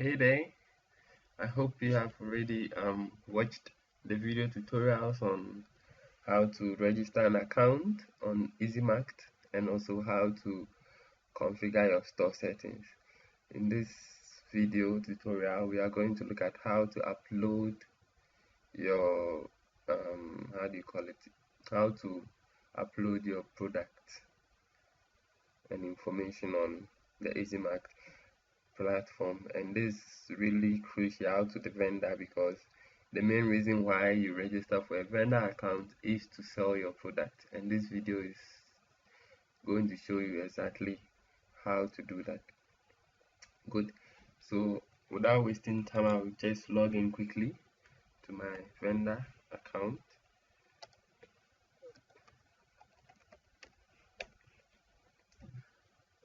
Hey there, I hope you have already watched the video tutorials on how to register an account on ezimarkt and also how to configure your store settings. In this video tutorial, we are going to look at how to upload your how to upload your product and information on the ezimarkt platform, and this is really crucial to the vendor because the main reason why you register for a vendor account is to sell your product, and this video is going to show you exactly how to do that. Good. So without wasting time, I will just log in quickly to my vendor account.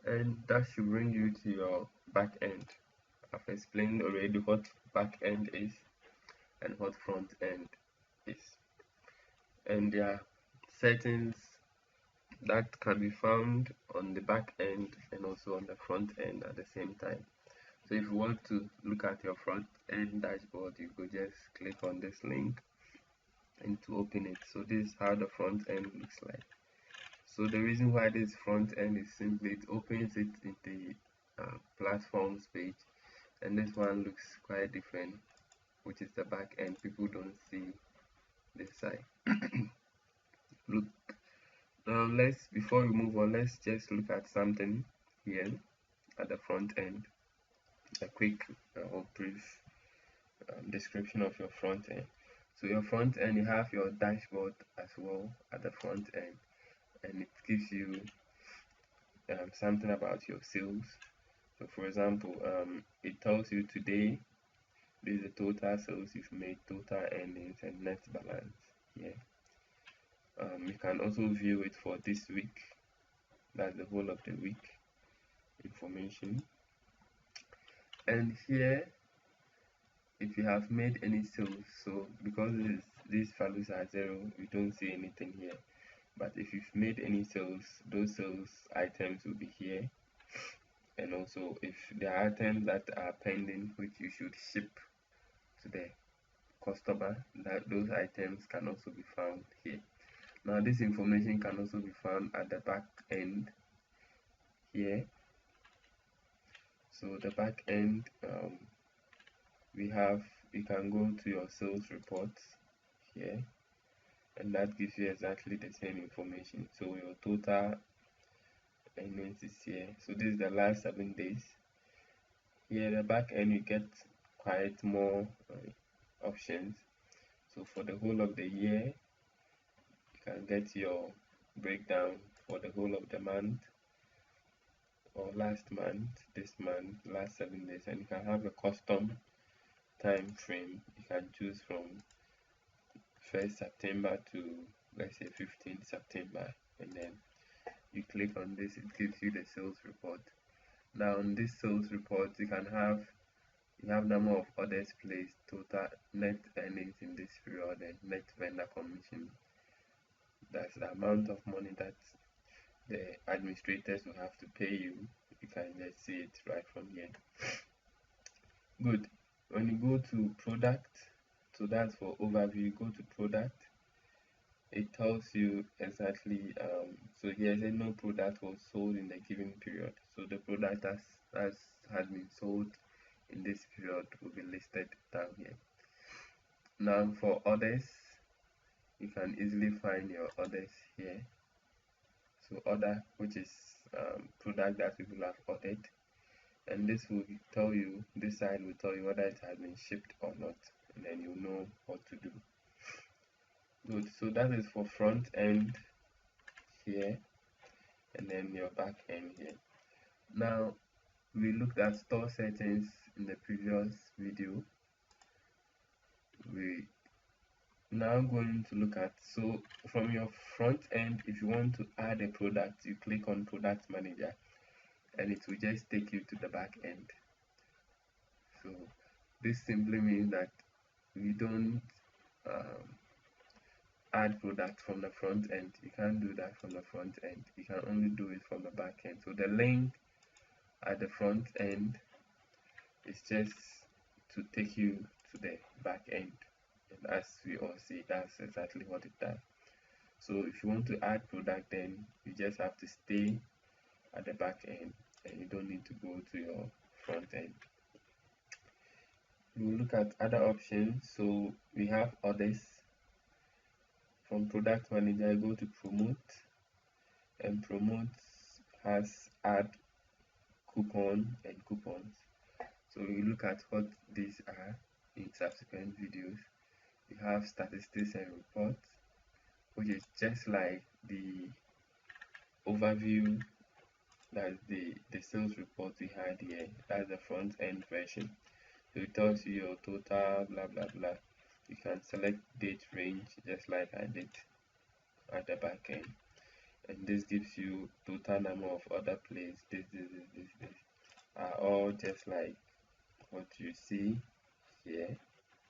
And that should bring you to your back end. I've explained already what back end is and what front end is, and there are settings that can be found on the back end and also on the front end at the same time. So if you want to look at your front end dashboard, you could just click on this link and to open it. So this is how the front end looks like. So the reason why this front end is simply it opens it in the platforms page, and this one looks quite different, which is the back end. People don't see this side. Look, before we move on, let's just look at something here at the front end. A quick or brief description of your front end. So your front end, you have your dashboard as well at the front end, and it gives you something about your sales. So for example, it tells you today this is the total sales you've made, total earnings, and net balance here. You can also view it for this week, that's the whole of the week information. And here, if you have made any sales, so because these values are 0, we don't see anything here, but if you've made any sales, those sales items will be here. And also if there are items that are pending which you should ship to the customer, that those items can also be found here. Now this information can also be found at the back end here. So the back end, you can go to your sales reports here, and that gives you exactly the same information. So your total earnings is here. So this is the last 7 days. Here the back end, you get quite more options. So for the whole of the year, you can get your breakdown for the whole of the month, or last month, this month, last 7 days, and you can have a custom time frame. You can choose from 1st September to, let's say, 15th September, and then you click on this, it gives you the sales report. Now on this sales report, you have number of orders placed, total net earnings in this period, and net vendor commission. That's the amount of money that the administrators will have to pay you. You can just see it right from here. Good. When you go to product, so that's for overview, go to product, it tells you exactly, so here says no product was sold in the given period. So the product that has been sold in this period will be listed down here. Now for orders, you can easily find your orders here. So order, which is product that people have ordered, and this will tell you, this side will tell you whether it has been shipped or not, and then you know what to do. Good. So that is for front end here, and then your back end here. Now we looked at store settings in the previous video. We now going to look at, so from your front end, if you want to add a product, you click on product manager, and it will just take you to the back end. So this simply means that we don't add product from the front end. You can't do that from the front end. You can only do it from the back end. So the link at the front end is it's just to take you to the back end, and as we all see, that's exactly what it does. So if you want to add product, then you just have to stay at the back end and you don't need to go to your front end. We'll look at other options. So we have others. From product manager, go to promote, and promote has add coupon and coupons. So we look at what these are in subsequent videos. We have statistics and reports, which is just like the overview, that's the sales report we had here. That's the front end version. So it tells you your total, blah blah blah. You can select date range just like I did at the back end, and this gives you total number of order placed. This are all just like what you see here,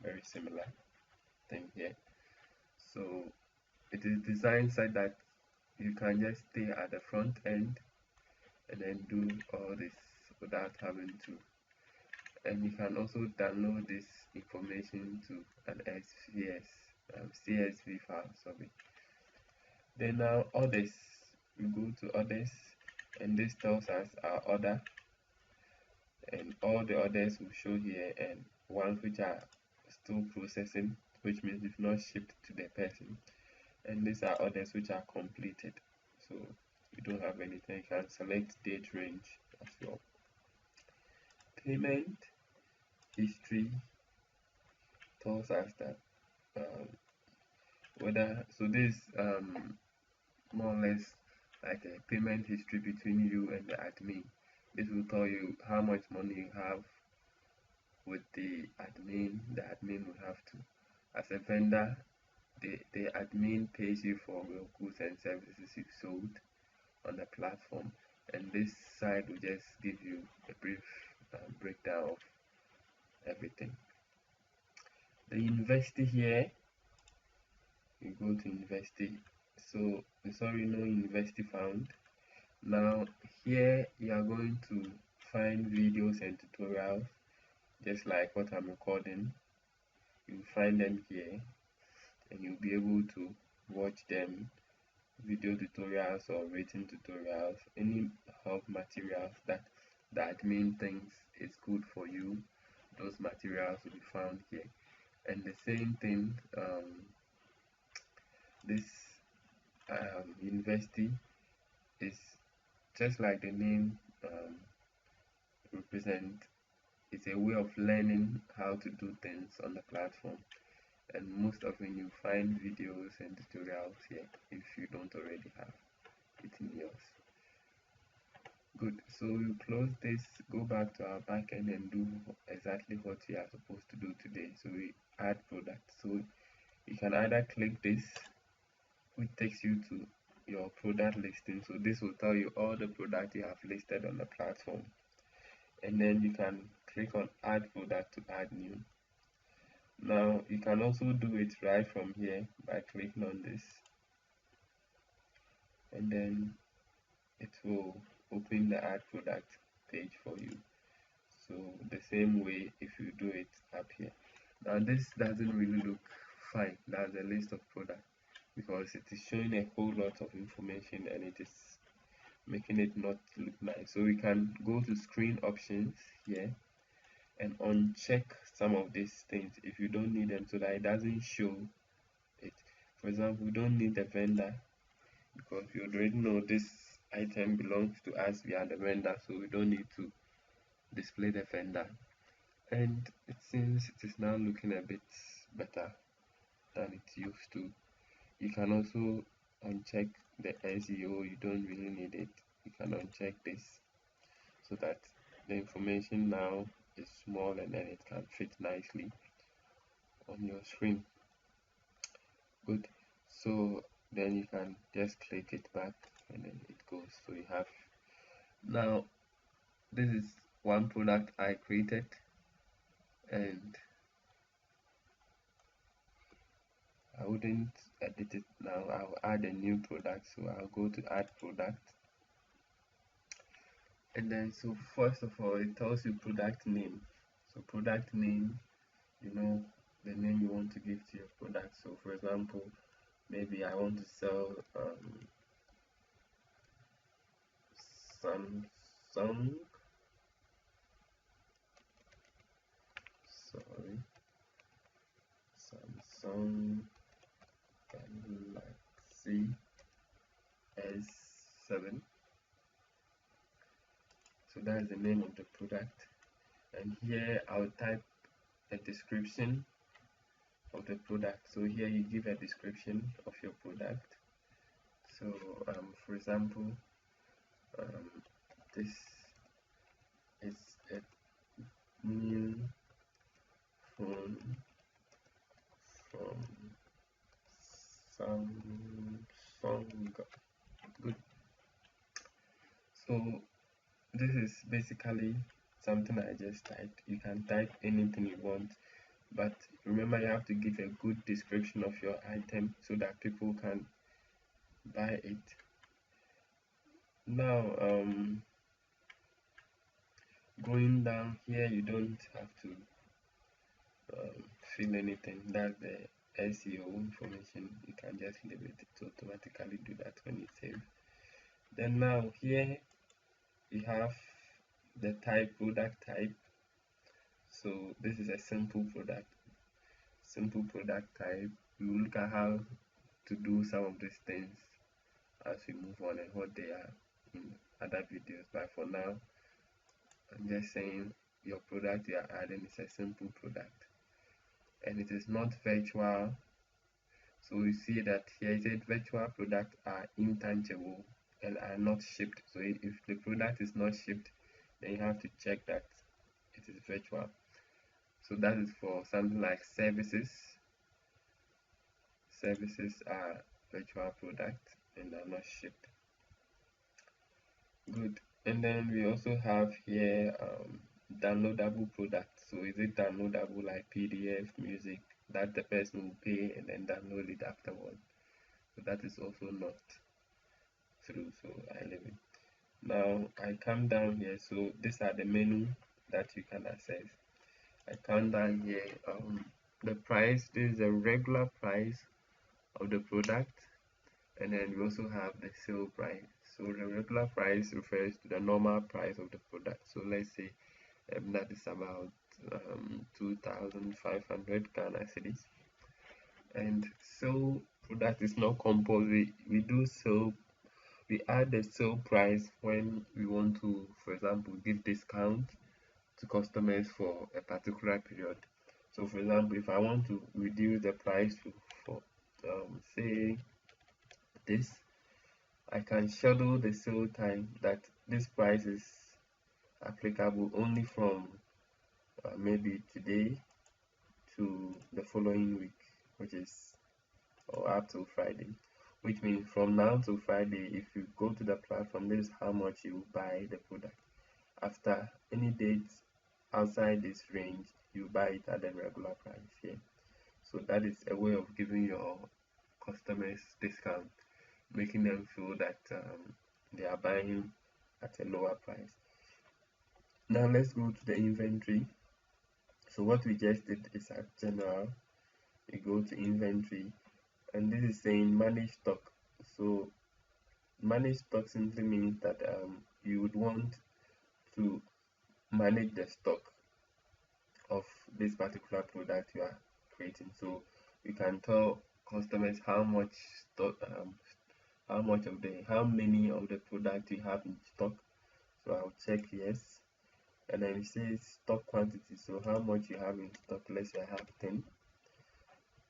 very similar thing here. So it is designed so that you can just stay at the front end and then do all this without having to. And you can also download this information to an CSV file. Sorry. Then now others, we go to others, and this tells us our order, and all the others will show here, and ones which are still processing, which means if not shipped to the person, and these are others which are completed. So you don't have anything. You can select date range as well. Payment history tells us that whether, so this more or less like a payment history between you and the admin. This will tell you how much money you have with the admin. The admin will have to, as a vendor, the admin pays you for your goods and services you've sold on the platform, and this side will just give you a brief breakdown of everything. The university here, you go to university. So sorry, no university found. Now here you are going to find videos and tutorials just like what I'm recording. You find them here and you'll be able to watch them, video tutorials or written tutorials, any help materials that the admin thinks is good for you. Those materials will be found here. And the same thing, this university is just like the name represent. It's a way of learning how to do things on the platform, and most often you find videos and tutorials here if you don't already have it in yours. Good, so we close this, go back to our backend and do exactly what we are supposed to do today. So we add product. So you can either click this, which takes you to your product listing. So this will tell you all the product you have listed on the platform, and then you can click on add product to add new. Now you can also do it right from here by clicking on this, and then it will open the add product page for you. So the same way if you do it up here. Now this doesn't really look fine. That's a list of products because it is showing a whole lot of information and it is making it not look nice. So we can go to screen options here and uncheck some of these things if you don't need them, so that it doesn't show it. For example, we don't need the vendor because we already know this item belongs to us, we are the vendor, so we don't need to display the vendor. And it seems it is now looking a bit better than it used to. You can also uncheck the SEO. You don't really need it. You can uncheck this so that the information now is small and then it can fit nicely on your screen. Good, so then you can just click it back and then it goes. So you have, now this is one product I created, and I wouldn't edit it now. I'll add a new product, so I'll go to add product, and then so first of all it tells you product name. So product name, you know the name you want to give to your product. So for example, maybe I want to sell Samsung, sorry, Samsung Galaxy S7. So that's the name of the product, and here I'll type a description of the product. So here you give a description of your product. So for example, um, this is a new phone from Samsung. Good. So this is basically something I just typed. You can type anything you want, but remember you have to give a good description of your item so that people can buy it. Now going down here, you don't have to fill anything. That's the SEO information. You can just leave it to automatically do that when you save. Then now here you have the type, product type. So this is a simple product type. We will look at how to do some of these things as we move on and what they are in other videos, but for now I'm just saying your product you are adding is a simple product and it is not virtual. So you see that here it said virtual products are intangible and are not shipped. So if the product is not shipped, then you have to check that it is virtual. So that is for something like services. Services are virtual products and are not shipped. Good. And then we also have here downloadable products. So is it downloadable like PDF, music that the person will pay and then download it afterwards? So that is also not true. So I leave it. Now I come down here. So these are the menu that you can access. I come down here. The price. This is the regular price of the product, and then we also have the sale price. So the regular price refers to the normal price of the product. So let's say that is about 2,500 Ghana cedis. And sale product is not compulsory. We do sale. We add the sale price when we want to, for example, give discount to customers for a particular period. So for example, if I want to reduce the price for say this, I can schedule the sale time that this price is applicable only from maybe today to the following week, which is or up to Friday, which means from now to Friday, if you go to the platform, this is how much you buy the product. After any date outside this range, you buy it at the regular price here. So that is a way of giving your customers discount, making them feel that they are buying at a lower price. Now let's go to the inventory. So what we just did is at general, we go to inventory, and this is saying manage stock. So manage stock simply means that you would want to manage the stock of this particular product you are creating. So you can tell customers how much stock, how many of the product you have in stock. So I'll check yes, and then it says stock quantity. So how much you have in stock? Let's say I have 10,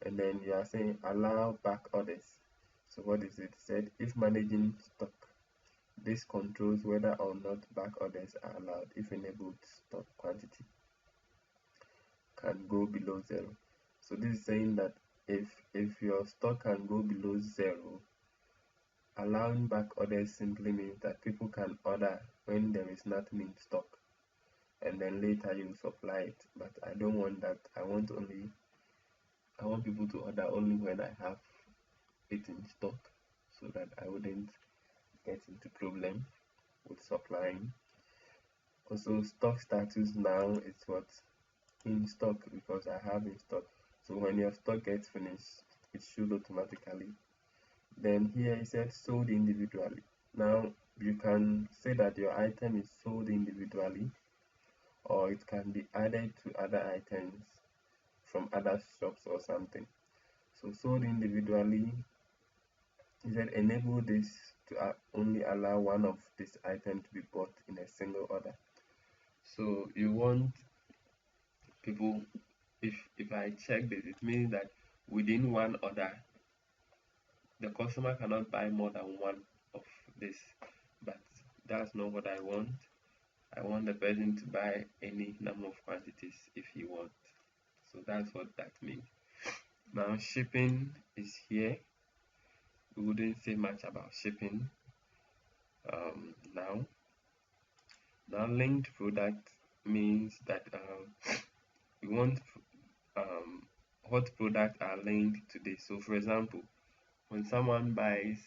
and then you are saying allow back orders. So what is it? It said if managing stock, this controls whether or not back orders are allowed. If enabled, stock quantity can go below 0. So this is saying that if your stock can go below 0, allowing back orders simply means that people can order when there is nothing in stock, and then later you supply it. But I don't want that. I want people to order only when I have it in stock, so that I wouldn't get into problem with supplying. Also, stock status now is what in stock because I have in stock. So when your stock gets finished, it should automatically. Then here it said sold individually. Now you can say that your item is sold individually, or it can be added to other items from other shops or something. So sold individually, it said enable this to only allow one of this item to be bought in a single order. So you want people, if I check this, it means that within one order the customer cannot buy more than one of this, but that's not what I want. I want the person to buy any number of quantities if he wants. So that's what that means. Now shipping is here. We wouldn't say much about shipping now. Now linked product means that we want what products are linked to this. So for example, when someone buys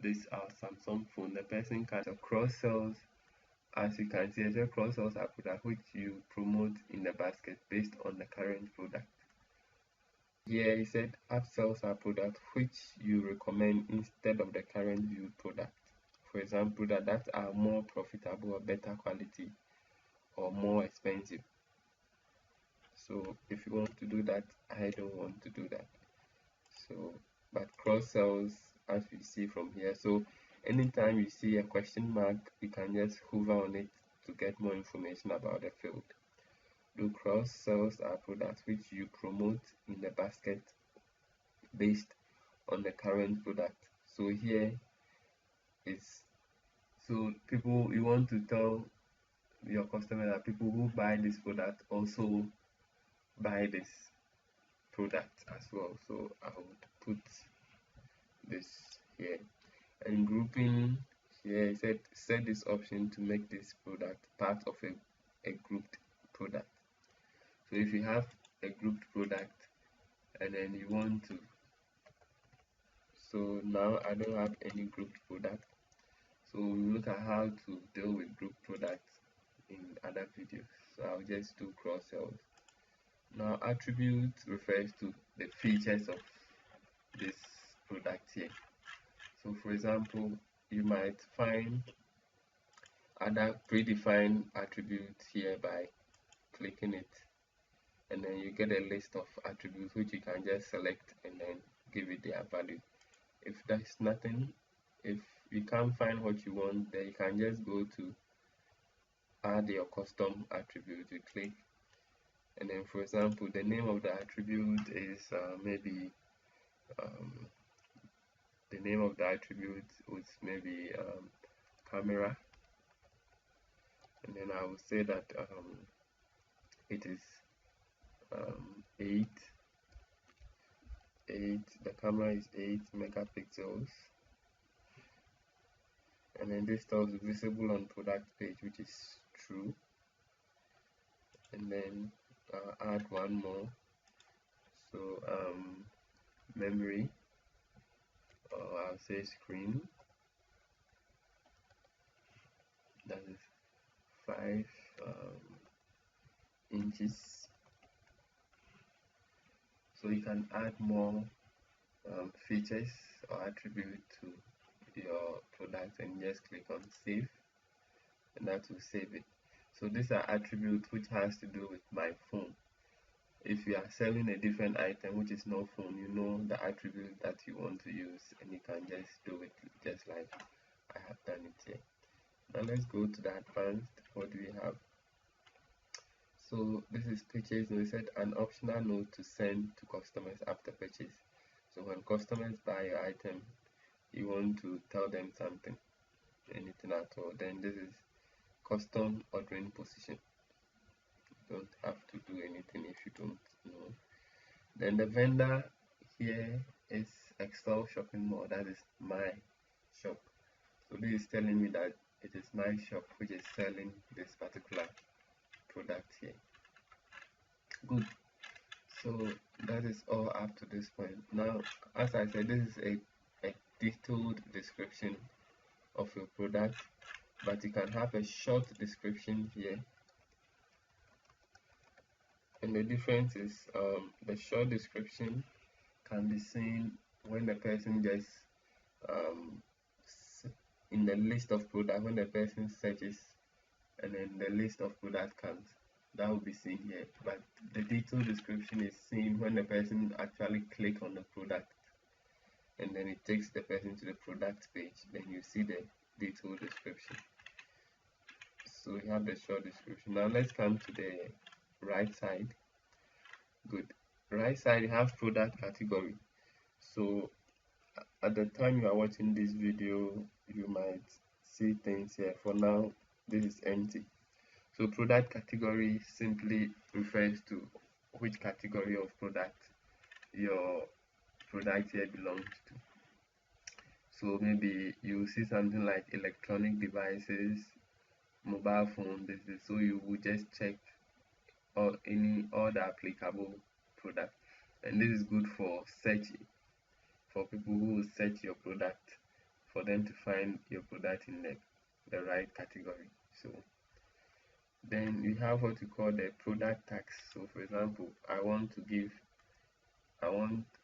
this Samsung phone, the person can cross sells. As you can see, as cross sells are product which you promote in the basket based on the current product. Here he said upsells are product which you recommend instead of the current viewed product. For example, that are more profitable or better quality or more expensive. So if you want to do that, I don't want to do that. So but cross sells, as we see from here, so anytime you see a question mark, you can just hover on it to get more information about the field. The cross sells are products which you promote in the basket based on the current product. So here it's, so people, you want to tell your customer that people who buy this product also buy this product as well. So I would put this here. And grouping, here I said set this option to make this product part of a grouped product. So if you have a grouped product and then you want to, so now I don't have any grouped product, so we'll look at how to deal with group products in other videos. So I'll just do cross sells. Now attribute refers to the features of this product here. So for example, you might find other predefined attributes here by clicking it, and then you get a list of attributes which you can just select and then give it their value. If there's nothing, if you can't find what you want, then you can just go to add your custom attribute. You click, and then for example the name of the attribute is maybe the name of the attribute was maybe camera, and then I will say that it is 8, the camera is 8 megapixels, and then this tells visible on product page, which is true, and then add one more. So memory, or I'll say screen, that is 5 inches. So you can add more features or attribute to your product and just click on save, and that will save it. So these are attributes which has to do with my phone. If you are selling a different item which is not phone, you know the attribute that you want to use, and you can just do it just like I have done it here. Now let's go to the advanced. What do we have? So this is purchase. We said an optional note to send to customers after purchase. So when customers buy your item, you want to tell them something, anything at all. Then this is custom ordering position. You don't have to do anything if you don't know. Then the vendor here is Excel shopping mall. That is my shop. So this is telling me that it is my shop which is selling this particular product here. Good. So that is all up to this point. Now, as I said, this is a detailed description of your product, but you can have a short description here. And the difference is the short description can be seen when the person just um, in the list of product, when the person searches and then the list of product comes, that will be seen here. But the detailed description is seen when the person actually click on the product and then it takes the person to the product page, then you see the detailed description. So we have the short description. Now let's come to the right side. Good. Right side, you have product category. So at the time you are watching this video, you might see things here. For now, this is empty. So product category simply refers to which category of product your product here belongs to. So maybe you see something like electronic devices, mobile phone, so you will just check all the applicable product. And this is good for searching, for people who will search your product, for them to find your product in the right category. So then we have what we call the product tags. So for example,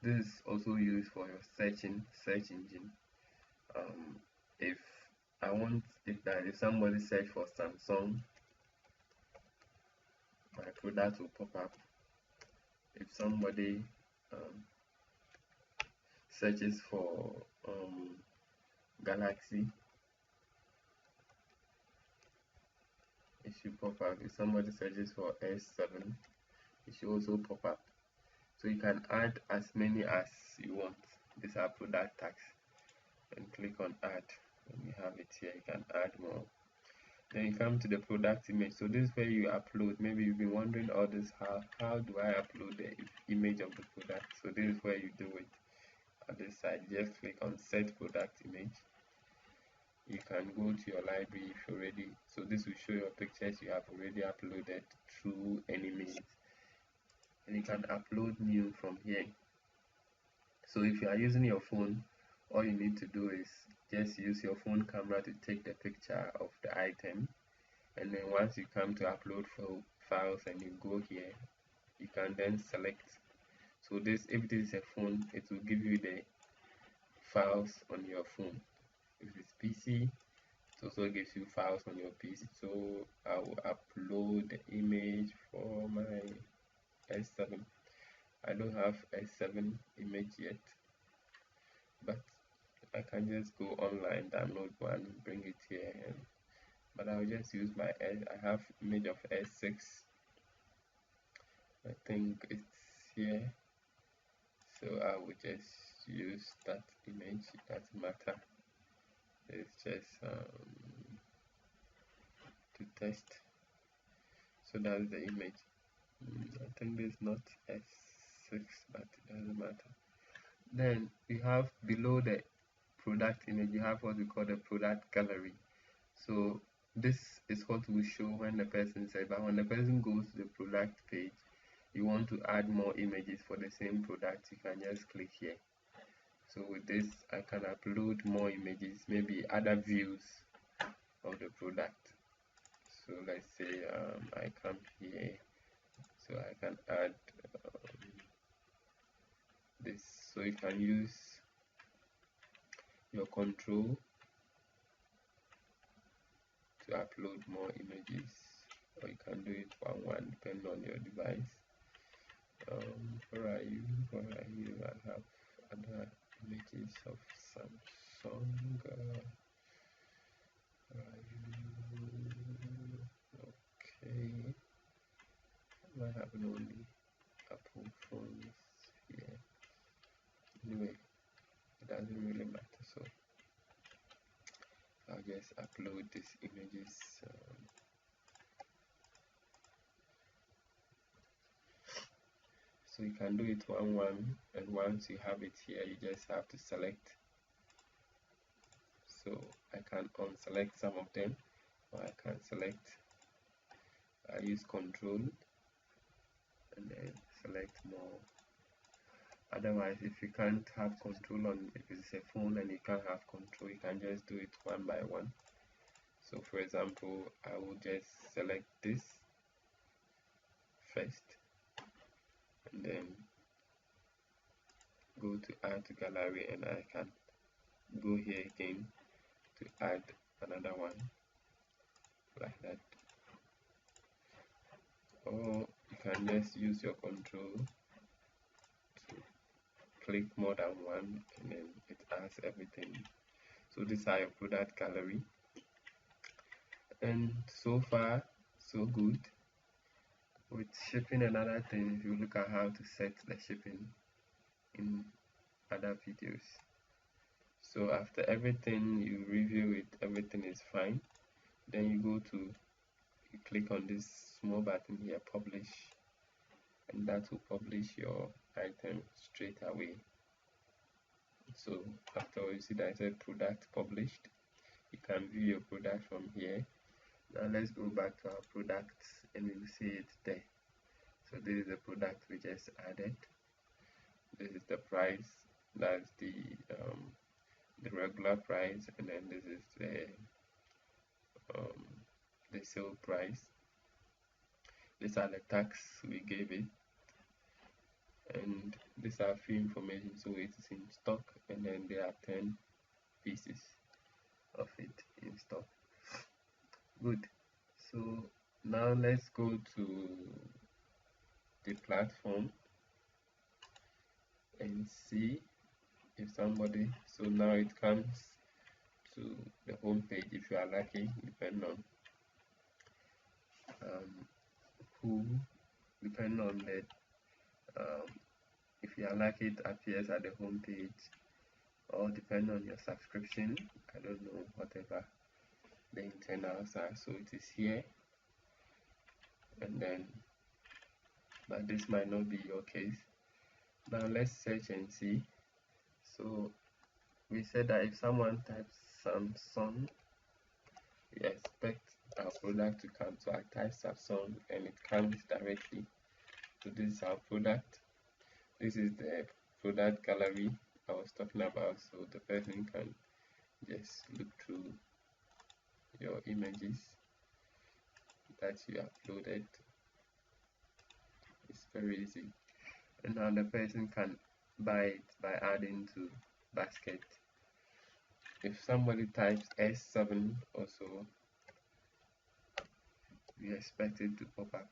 this is also used for your search engine. If if somebody search for Samsung, my product will pop up. If somebody searches for Galaxy, it should pop up. If somebody searches for S7, it should also pop up. So you can add as many as you want. These are product tags, and click on add, and you have it here. You can add more. Then you come to the product image. So this is where you upload. Maybe you've been wondering all this, how do I upload the image of the product? So this is where you do it. At this side, just click on set product image. You can go to your library if you're ready. So this will show your pictures you have already uploaded through any means, and you can upload new from here. So if you are using your phone, all you need to do is just use your phone camera to take the picture of the item, and then once you come to upload files and you go here, you can then select. So if this is a phone, it will give you the files on your phone. If it's PC, it also gives you files on your PC. So I will upload the image for my S7. I don't have S7 image yet, but I can just go online, download one, bring it here, but I'll just use I have image of S6. I think it's here, so I will just use that image. It doesn't matter, it's just to test. So that's the image. I think this is not S6, but it doesn't matter. Then we have below the product image, you have what we call the product gallery. So this is what will show when the person says, but when the person goes to the product page, you want to add more images for the same product, you can just click here. So with this, I can upload more images, maybe other views of the product. So let's say I come here, so I can add this. So you can use your control to upload more images, or you can do it one depending on your device. Where are you? I have other images of Samsung. Where are you? Okay, I have only Apple phones here. Anyway, it doesn't really matter, so I'll just upload these images. So you can do it one, and once you have it here, you just have to select. So I can unselect some of them, or I can select. I use control and then select more. Otherwise, if you can't have control on, if it's a phone and you can't have control, you can just do it one by one. So for example, I will just select this first, and then go to add to gallery, and I can go here again to add another one like that, or you can just use your control to click more than one, and then it adds everything. So these are your product gallery, and so far so good. With shipping and other things, you look at how to set the shipping in other videos. So after everything you review it, everything is fine, then you click on this small button here, publish, and that will publish your item straight away. So after you see that it says product published, you can view your product from here. Now let's go back to our products, and you see it there. So this is the product we just added. This is the price, that's the regular price, and then this is the sale price. These are the tax we gave it, and these are free information, so it is in stock, and then there are 10 pieces of it in stock. Good. So now let's go to the platform and see if somebody, so now it comes to the home page if you are lucky, depending on who, depending on the if you are lucky, it appears at the home page, or depending on your subscription, I don't know, whatever the internals are. So it is here, and then, but this might not be your case. Now let's search and see. So we said that if someone types Samsung, we expect our product to come. So I type Samsung and it comes directly. So this is our product. This is the product gallery I was talking about, so the person can just look through your images that you uploaded. It's very easy, and now the person can buy it by adding to basket. If somebody types S7 also, we expect it to pop up.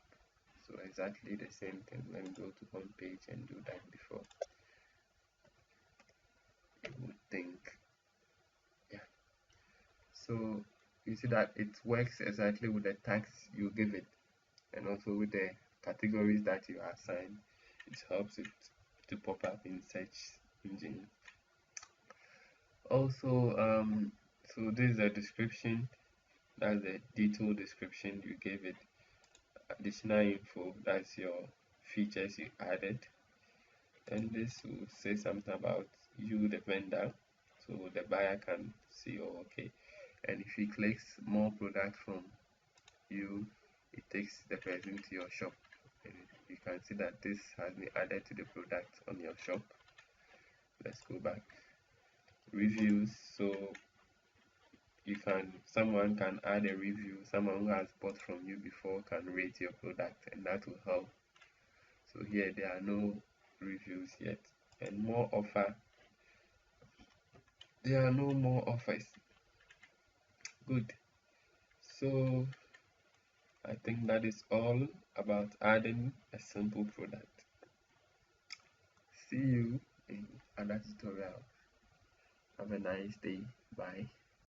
So exactly the same thing. Let me go to home page and do that before you would think. Yeah, so you see that it works exactly with the tags you give it, and also with the categories that you assign. It helps it to pop up in search engine. Also, so this is a description, that's the detailed description you gave it. Additional info, that's your features you added, and this will say something about you, the vendor, so the buyer can see, oh okay. And if he clicks more product from you, it takes the person to your shop, and you can see that this has been added to the product on your shop. Let's go back. Reviews, so someone can add a review. Someone who has bought from you before can rate your product, and that will help. So here there are no reviews yet. And more offer, there are no more offers. Good. So I think that is all about adding a simple product. See you in another tutorial. Have a nice day. Bye.